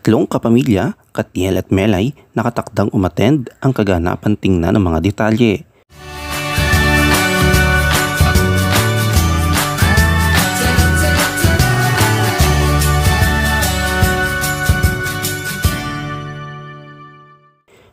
Tatlong kapamilya, Katniel at Melay, nakatakdang umattend ang kaganapan tingnan ng mga detalye.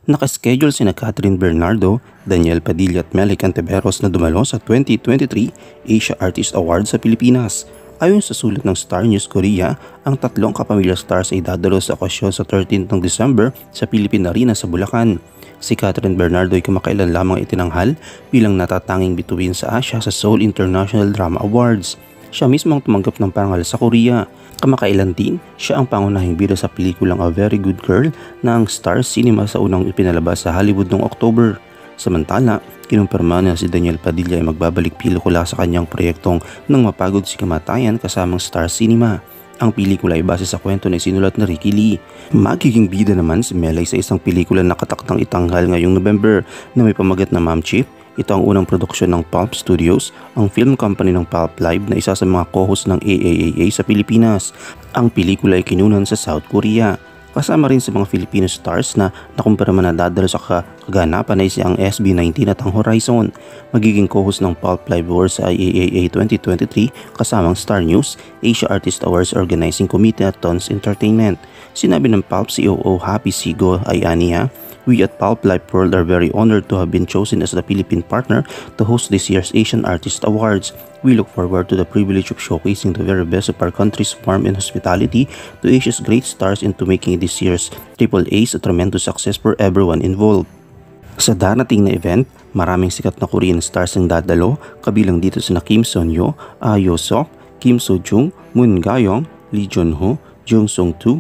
Nakaschedule sina Catherine Bernardo, Daniel Padilla at Melay Cantiveros na dumalo sa 2023 Asia Artist Awards sa Pilipinas. Ayon sa sulat ng Star News Korea, ang tatlong kapamilya stars ay dadalo sa okasyon sa 13 ng December sa Philippine Arena sa Bulacan. Si Catherine Bernardo ay kamakailan lamang itinanghal bilang natatanging bituin sa Asia sa Seoul International Drama Awards. Siya mismo ang tumanggap ng parangal sa Korea. Kamakailan din, siya ang pangunahing bida sa pelikulang A Very Good Girl na ang Star Cinema sa unang ipinalabas sa Hollywood noong October. Samantala, kinumpirma na si Daniel Padilla ay magbabalik pelikula sa kanyang proyektong Nang Mapagod si Kamatayan kasamang Star Cinema. Ang pelikula ay base sa kwento na isinulat na Ricky Lee. Magiging bida naman si Melay sa isang pelikula na nakatakdang itanghal ngayong November na may pamagat na Ma'am Chief. Ito ang unang produksyon ng Pulp Studios, ang film company ng Pulp Live na isa sa mga co-host ng AAAA sa Pilipinas. Ang pelikula ay kinunan sa South Korea. Kasama rin sa mga Filipino stars na nakumpirma na dadalo sa kaganapan ay si ang SB19 at ang Horizon. Magiging co-host ng Pulp Live Awards sa IAAA 2023 kasamang Star News, Asia Artist Awards Organizing Committee at Tons Entertainment. Sinabi ng Pulp COO Happy Sigo ay aniya, "We at Pulp Life World are very honored to have been chosen as the Philippine partner to host this year's Asian Artist Awards. We look forward to the privilege of showcasing the very best of our country's warmth and hospitality to Asia's great stars and to making this year's AAA's a tremendous success for everyone involved." Sa darating na event, maraming sikat na Korean stars ang dadalo, kabilang dito sina Kim Son-yo, Ah Yo-sok, Kim So-jung, Moon Ga-young, Lee Jun-ho, Jung Sung-tu,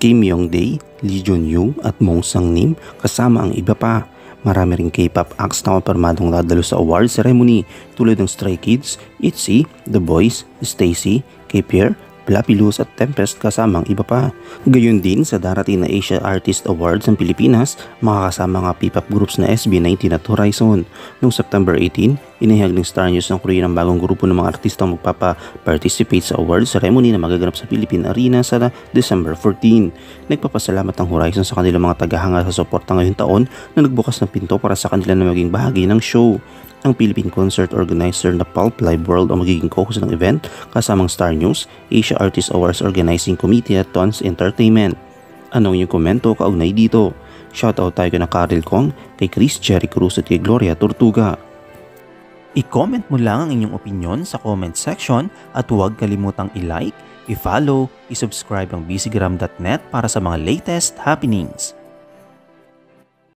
Kim Yong-dae, Lee Jun-young at Mong Sang-nim kasama ang iba pa. Marami ring K-pop acts na kumpirmadong dadalo sa award ceremony tulad ng Stray Kids, ITZY, The Boys, Stacy, K-Pierre, Blapilus at Tempest kasamang iba pa. Gayon din sa darating na Asia Artist Awards ng Pilipinas, makakasama nga P-pop groups na SB19 at Horizon. Noong September 18, inihag ng Star News ng Korea ng bagong grupo ng mga artistang magpapa-participate sa award ceremony na magaganap sa Philippine Arena sa December 14. Nagpapasalamat ang Horizon sa kanilang mga tagahanga sa suporta ngayong taon na nagbukas ng pinto para sa kanila na maging bahagi ng show. Ang Philippine concert organizer na Pulp Live World ang magiging co-host ng event kasamang Star News, Asia Artist Awards Organizing Committee at Tons Entertainment. Anong inyong komento kaugnay dito? Shoutout tayo kay Karel Kong, kay Chris Jerry Cruz at kay Gloria Tortuga. I-comment mo lang ang inyong opinion sa comment section at huwag kalimutang i-like, i-follow, i-subscribe ang bcgram.net para sa mga latest happenings.